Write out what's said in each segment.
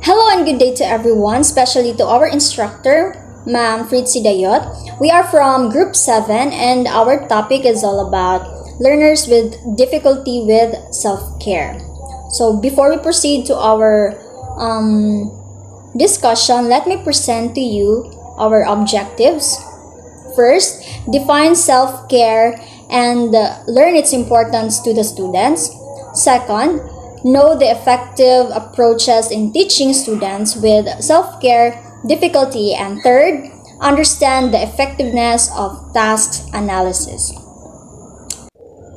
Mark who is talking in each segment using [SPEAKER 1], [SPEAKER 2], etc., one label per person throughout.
[SPEAKER 1] Hello and good day to everyone, especially to our instructor, Ma'am Fritzi Dayot. We are from Group 7 and our topic is all about learners with difficulty with self-care. So before we proceed to our discussion, let me present to you our objectives. First, define self-care and learn its importance to the students. Second, know the effective approaches in teaching students with self-care difficulty. And third, understand the effectiveness of task analysis.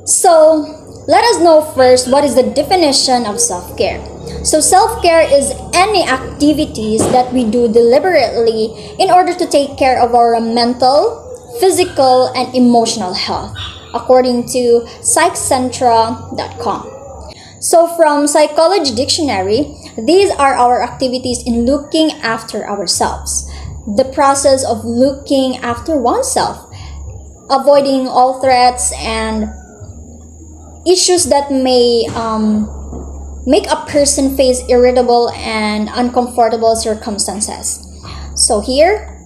[SPEAKER 1] So, let us know first what is the definition of self-care. So, self-care is any activities that we do deliberately in order to take care of our mental, physical, and emotional health, according to psychcentra.com. So from Psychology Dictionary, these are our activities in looking after ourselves. The process of looking after oneself, avoiding all threats and issues that may make a person face irritable and uncomfortable circumstances. So here,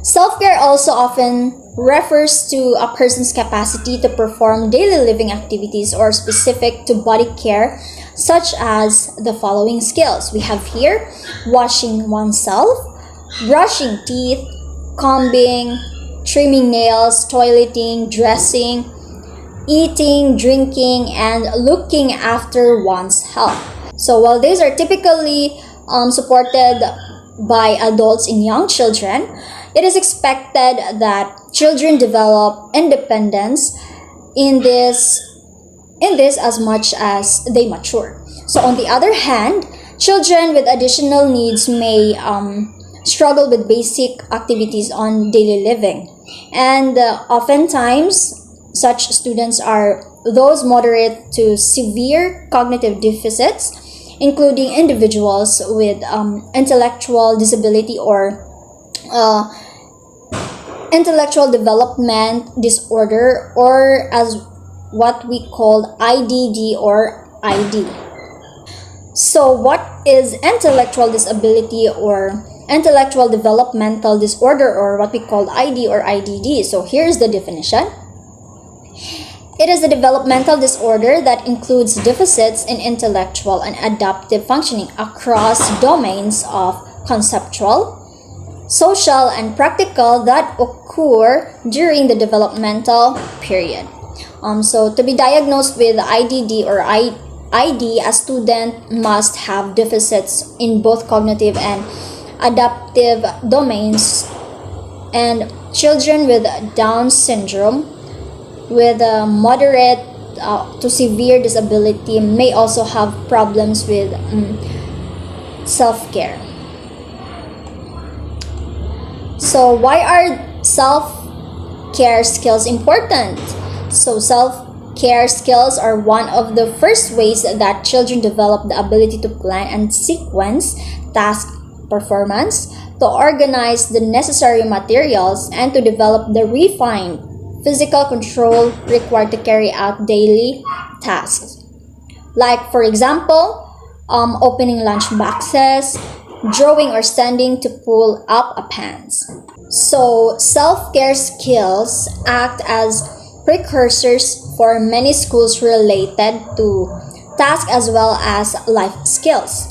[SPEAKER 1] self-care also often refers to a person's capacity to perform daily living activities or specific to body care, such as the following skills. We have here washing oneself, brushing teeth, combing, trimming nails, toileting, dressing, eating, drinking, and looking after one's health. So while these are typically supported by adults in young children, it is expected that children develop independence in this as much as they mature. So on the other hand, children with additional needs may struggle with basic activities on daily living. And oftentimes, such students are those moderate to severe cognitive deficits, including individuals with intellectual disability or intellectual development disorder, or as what we call IDD or ID. So what is intellectual disability or intellectual developmental disorder, or what we call ID or IDD? So here's the definition. It is a developmental disorder that includes deficits in intellectual and adaptive functioning across domains of conceptual, social, and practical that occur during the developmental period. So to be diagnosed with IDD or ID, a student must have deficits in both cognitive and adaptive domains, and children with Down syndrome with a moderate to severe disability may also have problems with self-care. So why are self-care skills important? So self-care skills are one of the first ways that children develop the ability to plan and sequence task performance, to organize the necessary materials, and to develop the refined physical control required to carry out daily tasks. Like, for example, opening lunch boxes, drawing or standing to pull up a pants. So, self-care skills act as precursors for many skills related to tasks as well as life skills.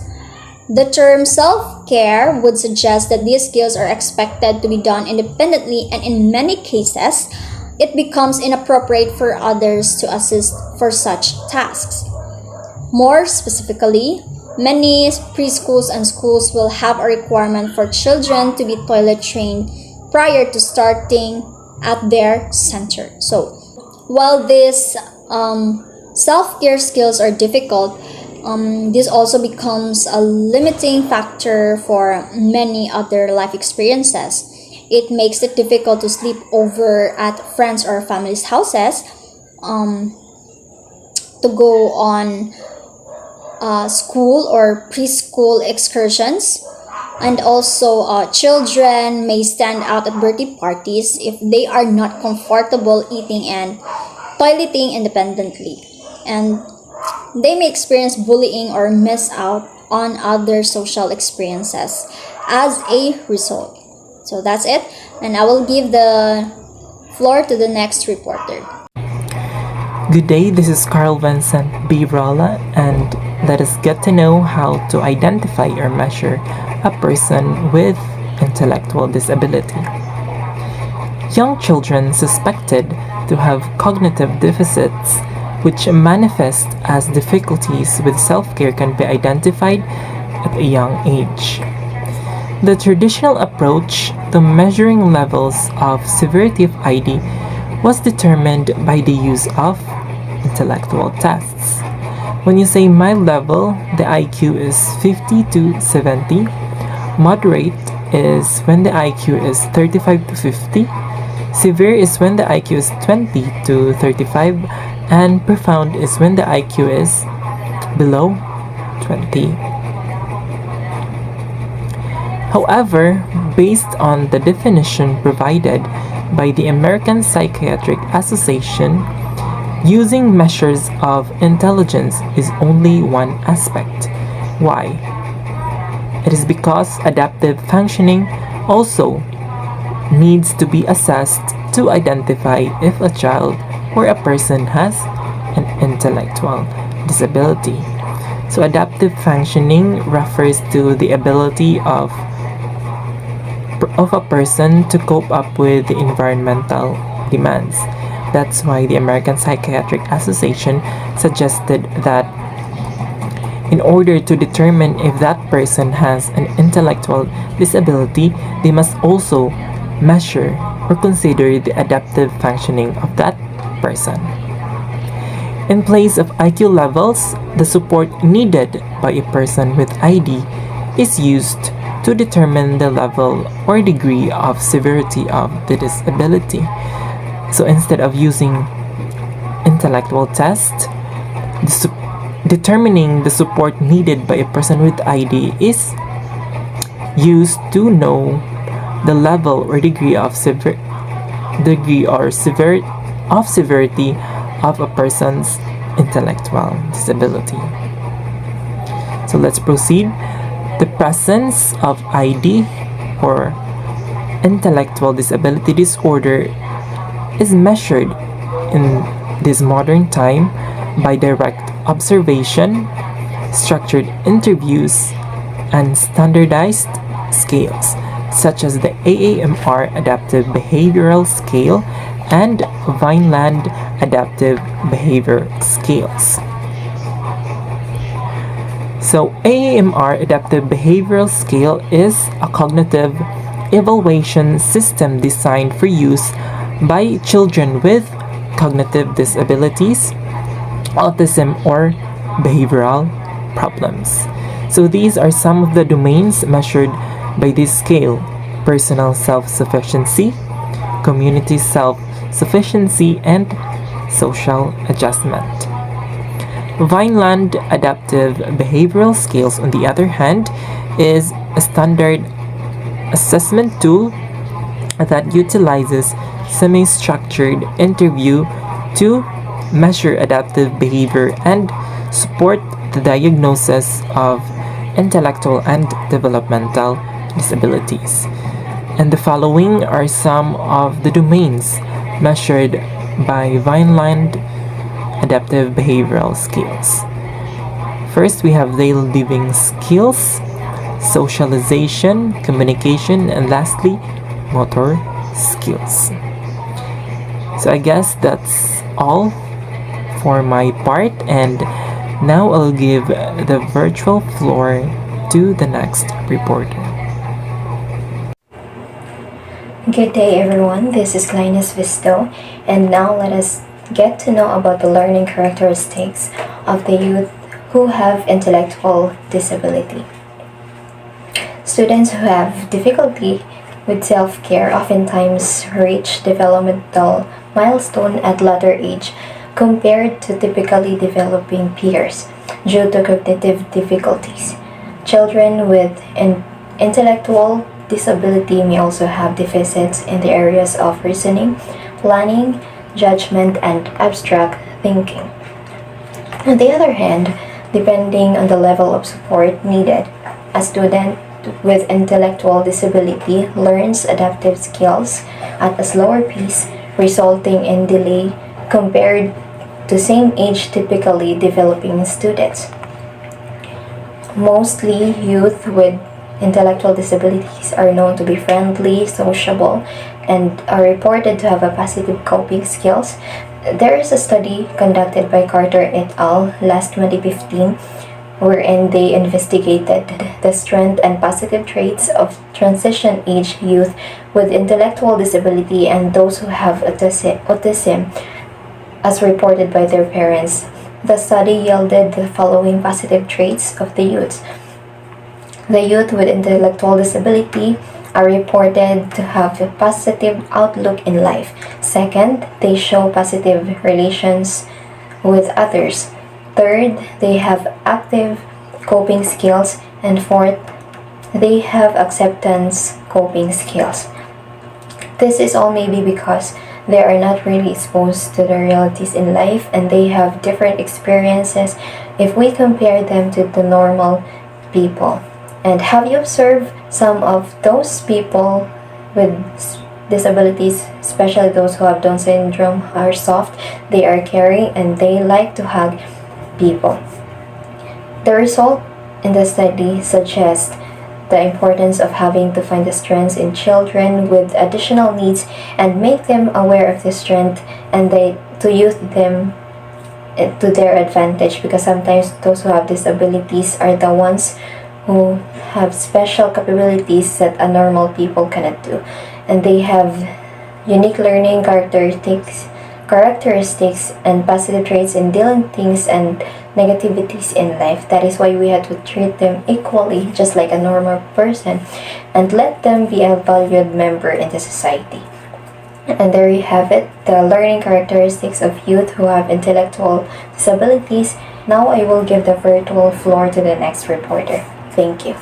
[SPEAKER 1] The term self-care would suggest that these skills are expected to be done independently, and in many cases, it becomes inappropriate for others to assist for such tasks. More specifically, many preschools and schools will have a requirement for children to be toilet trained prior to starting at their center. So, while these self-care skills are difficult, this also becomes a limiting factor for many other life experiences. It makes it difficult to sleep over at friends' or family's houses, to go on school or preschool excursions, and also children may stand out at birthday parties if they are not comfortable eating and toileting independently, and they may experience bullying or miss out on other social experiences as a result. So that's it, and I will give the floor to the next reporter.
[SPEAKER 2] Good day, this is Carl Vincent B. Rolla, and let us get to know how to identify or measure a person with intellectual disability. Young children suspected to have cognitive deficits, which manifest as difficulties with self-care, can be identified at a young age. The traditional approach to measuring levels of severity of ID was determined by the use of intellectual tests. When you say mild level, the IQ is 50 to 70. Moderate is when the IQ is 35 to 50. Severe is when the IQ is 20 to 35. And profound is when the IQ is below 20. However, based on the definition provided by the American Psychiatric Association, using measures of intelligence is only one aspect. Why? It is because adaptive functioning also needs to be assessed to identify if a child or a person has an intellectual disability. So adaptive functioning refers to the ability of a person to cope up with the environmental demands. That's why the American Psychiatric Association suggested that in order to determine if that person has an intellectual disability, they must also measure or consider the adaptive functioning of that person. In place of IQ levels, the support needed by a person with ID is used to determine the level or degree of severity of the disability. So instead of using intellectual tests, determining the support needed by a person with ID is used to know the level or degree of severity of a person's intellectual disability. So let's proceed. The presence of ID or intellectual disability disorder is measured in this modern time by direct observation, structured interviews, and standardized scales such as the AAMR Adaptive Behavioral Scale and Vineland Adaptive Behavior Scales. So AAMR Adaptive Behavioral Scale is a cognitive evaluation system designed for use by children with cognitive disabilities, autism, or behavioral problems. So these are some of the domains measured by this scale: personal self-sufficiency, community self-sufficiency, and social adjustment. Vineland Adaptive Behavioral Scales, on the other hand, is a standard assessment tool that utilizes semi-structured interview to measure adaptive behavior and support the diagnosis of intellectual and developmental disabilities. And the following are some of the domains measured by Vineland Adaptive Behavioral Skills. First, we have daily living skills, socialization, communication, and lastly, motor skills. So I guess that's all for my part, and now I'll give the virtual floor to the next reporter.
[SPEAKER 3] Good day, everyone. This is Linus Visto, and now let us get to know about the learning characteristics of the youth who have intellectual disability. Students who have difficulty with self-care oftentimes reach developmental milestone at later age compared to typically developing peers due to cognitive difficulties. Children with intellectual disability may also have deficits in the areas of reasoning, planning, judgment, and abstract thinking. On the other hand, depending on the level of support needed. A student with intellectual disability learns adaptive skills at a slower pace, resulting in delay compared to same age typically developing students. Mostly youth with intellectual disabilities are known to be friendly, sociable, and are reported to have a positive coping skills. There is a study conducted by Carter et al. Last 2015 wherein they investigated the strength and positive traits of transition age youth with intellectual disability and those who have autism as reported by their parents. The study yielded the following positive traits of the youth. The youth with intellectual disability are reported to have a positive outlook in life. Second, they show positive relations with others. Third, they have active coping skills. And fourth, they have acceptance coping skills. This is all maybe because they are not really exposed to the realities in life and they have different experiences if we compare them to the normal people. And have you observed some of those people with disabilities, especially those who have Down syndrome, are soft, they are caring, and they like to hug people. The result in the study suggests the importance of having to find the strengths in children with additional needs and make them aware of the strength and to use them to their advantage, because sometimes those who have disabilities are the ones who have special capabilities that a normal people cannot do, and they have unique learning characteristics and positive traits in dealing things and negativities in life. That is why we have to treat them equally, just like a normal person, and let them be a valued member in the society. And there you have it, the learning characteristics of youth who have intellectual disabilities. Now I will give the virtual floor to the next reporter. Thank you.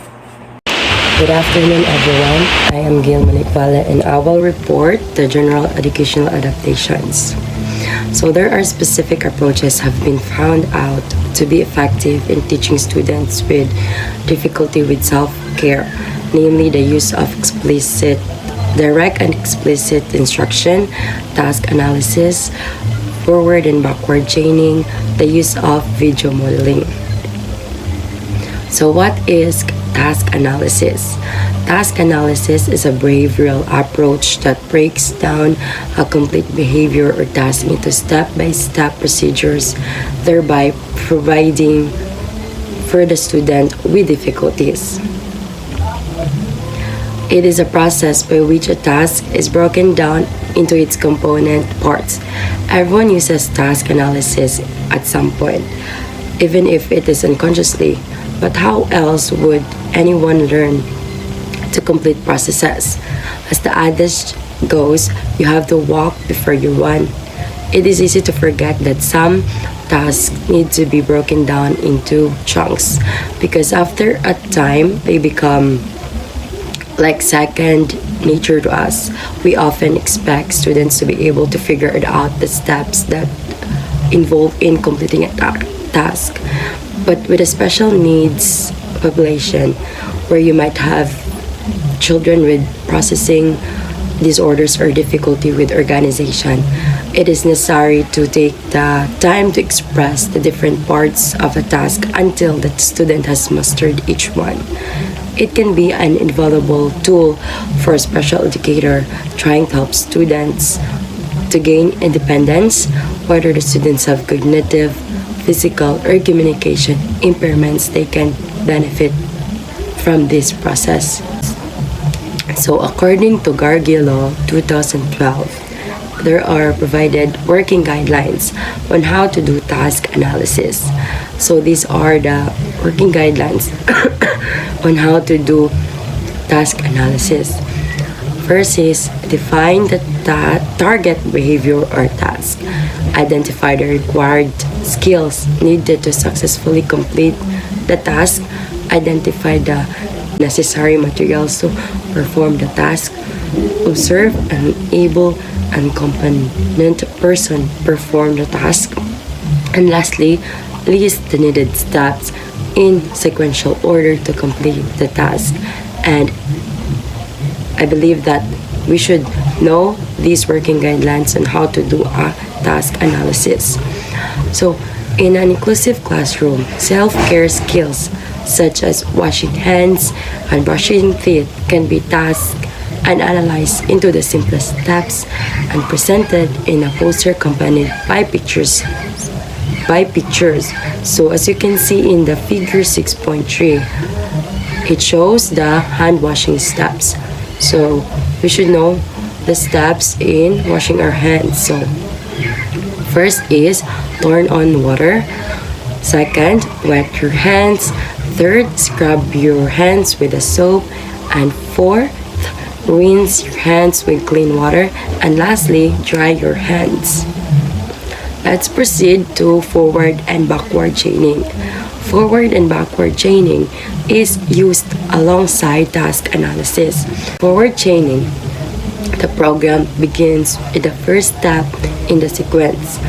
[SPEAKER 4] Good afternoon, everyone. I am Gil Manikbala, and I will report the general educational adaptations. So there are specific approaches have been found out to be effective in teaching students with difficulty with self-care, namely the use of direct and explicit instruction, task analysis, forward and backward chaining, the use of video modeling. So what is task analysis? Task analysis is a behavioral approach that breaks down a complete behavior or task into step-by-step procedures, thereby providing for the student with difficulties. It is a process by which a task is broken down into its component parts. Everyone uses task analysis at some point, even if it is unconsciously. But how else would anyone learn to complete processes? As the adage goes, you have to walk before you run. It is easy to forget that some tasks need to be broken down into chunks, because after a time they become like second nature to us. We often expect students to be able to figure out the steps that involve in completing a task. But with a special needs population, where you might have children with processing disorders or difficulty with organization, it is necessary to take the time to express the different parts of a task until the student has mastered each one. It can be an invaluable tool for a special educator trying to help students to gain independence, whether the students have cognitive, physical, or communication impairments. They can benefit from this process. So according to Gargiulo 2012, there are provided working guidelines on how to do task analysis. So these are the working guidelines on how to do task analysis. First is define the target behavior or task. Identify the required skills needed to successfully complete the task. Identify the necessary materials to perform the task. Observe an able and competent person perform the task. And lastly, list the needed steps in sequential order to complete the task. And I believe that we should know these working guidelines on how to do a task analysis. So, in an inclusive classroom, self-care skills such as washing hands and brushing teeth can be tasked and analyzed into the simplest steps and presented in a poster accompanied by pictures. So as you can see in the figure 6.3, it shows the hand washing steps. So we should know the steps in washing our hands. So first is turn on water. Second, wet your hands. Third, scrub your hands with a soap. And fourth, rinse your hands with clean water. And lastly, dry your hands. Let's proceed to forward and backward chaining. Forward and backward chaining is used alongside task analysis. Forward chaining, the program begins with the first step in the sequence,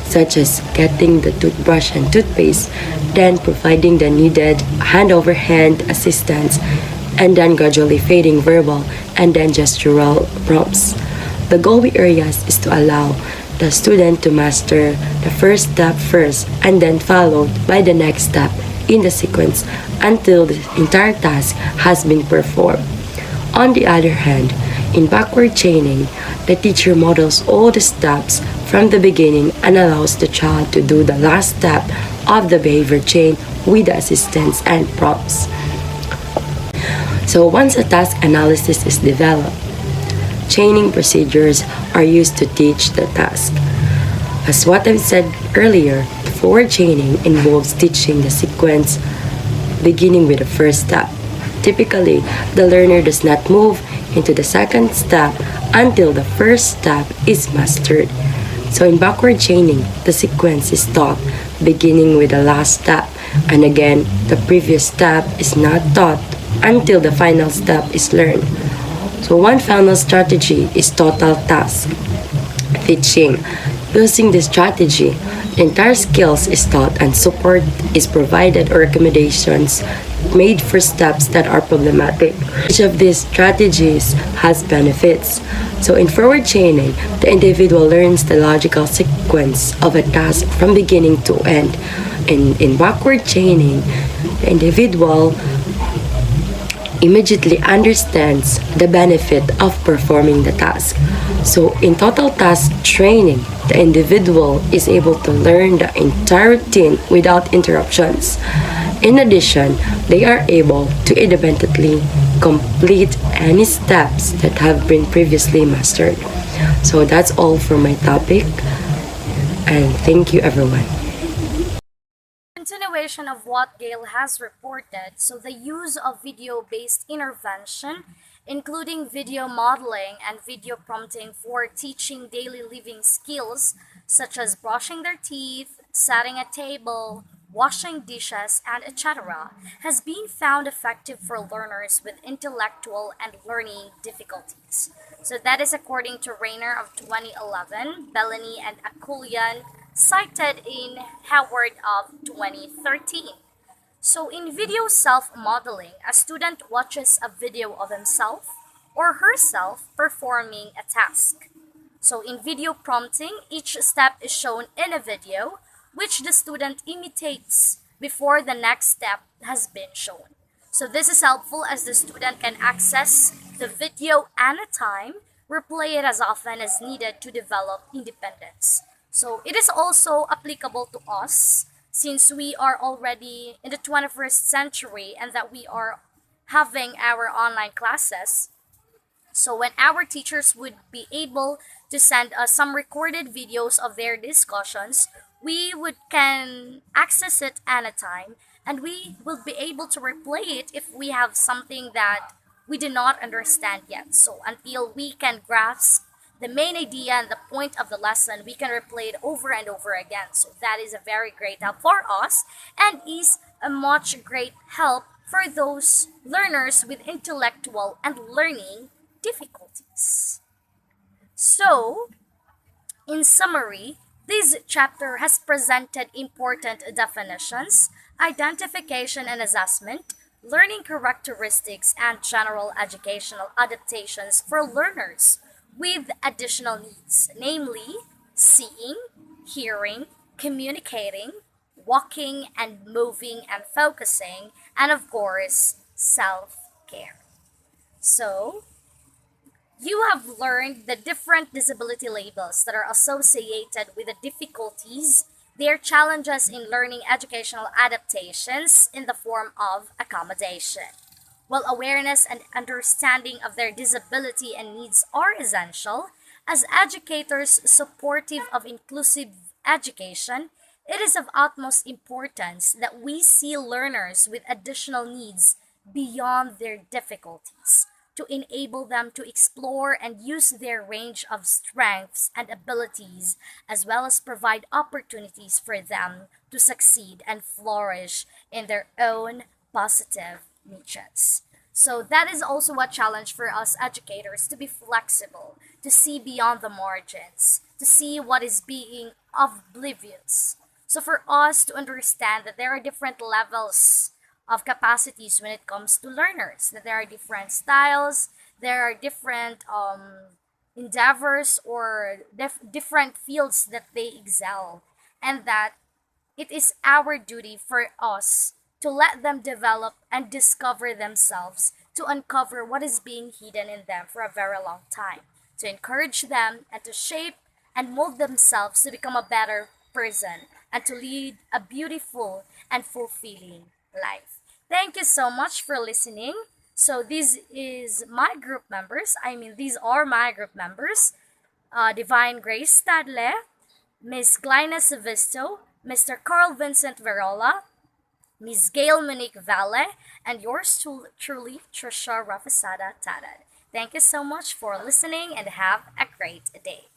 [SPEAKER 4] such as getting the toothbrush and toothpaste, then providing the needed hand-over-hand assistance, and then gradually fading verbal and then gestural prompts. The goal areas is to allow the student to master the first step first and then followed by the next step in the sequence until the entire task has been performed. On the other hand, in backward chaining, the teacher models all the steps from the beginning and allows the child to do the last step of the behavior chain with the assistance and prompts. So once a task analysis is developed, chaining procedures are used to teach the task. As what I've said earlier, forward chaining involves teaching the sequence beginning with the first step. Typically, the learner does not move into the second step until the first step is mastered. So in backward chaining, the sequence is taught beginning with the last step, and again, the previous step is not taught until the final step is learned. So one final strategy is total task teaching. Using this strategy, the entire skills is taught and support is provided or recommendations made for steps that are problematic. Each of these strategies has benefits. So in forward chaining, the individual learns the logical sequence of a task from beginning to end. In backward chaining, the individual immediately understands the benefit of performing the task. So in total task training, the individual is able to learn the entire routine without interruptions. In addition, they are able to independently complete any steps that have been previously mastered. So that's all for my topic, and thank you everyone.
[SPEAKER 5] Continuation of what Gail has reported, so the use of video-based intervention, including video modeling and video prompting for teaching daily living skills such as brushing their teeth, setting a table, washing dishes, and etc., has been found effective for learners with intellectual and learning difficulties. So that is according to Rayner of 2011, Bellany and Akulian cited in Howard of 2013. So in video self-modeling, a student watches a video of himself or herself performing a task. So in video prompting, each step is shown in a video, which the student imitates before the next step has been shown. So this is helpful as the student can access the video anytime, replay it as often as needed to develop independence. So it is also applicable to us since we are already in the 21st century and that we are having our online classes. So when our teachers would be able to send us some recorded videos of their discussions, we can access it anytime and we will be able to replay it if we have something that we do not understand yet. So until we can grasp the main idea and the point of the lesson, we can replay it over and over again. So that is a very great help for us and is a much great help for those learners with intellectual and learning difficulties. So, in summary, This chapter has presented important definitions, identification and assessment, learning characteristics, and general educational adaptations for learners with additional needs, namely seeing, hearing, communicating, walking and moving and focusing, and of course, self care. So, you have learned the different disability labels that are associated with the difficulties, their challenges in learning educational adaptations in the form of accommodation. While awareness and understanding of their disability and needs are essential, as educators supportive of inclusive education, it is of utmost importance that we see learners with additional needs beyond their difficulties to enable them to explore and use their range of strengths and abilities, as well as provide opportunities for them to succeed and flourish in their own positive niches. So that is also a challenge for us educators to be flexible, to see beyond the margins, to see what is being oblivious. So for us to understand that there are different levels of capacities when it comes to learners, that there are different styles, there are different endeavors or different fields that they excel, and that it is our duty for us to let them develop and discover themselves, to uncover what is being hidden in them for a very long time, to encourage them and to shape and mold themselves to become a better person and to lead a beautiful and fulfilling life. Thank you so much for listening. So this is my group members. These are my group members. Divine Grace Stadle, Miss Glyna Savisto, Mr. Carl Vincent Verola, Miss Gail Monique Valle, and yours truly, Trisha Rafasada Tadad. Thank you so much for listening and have a great day.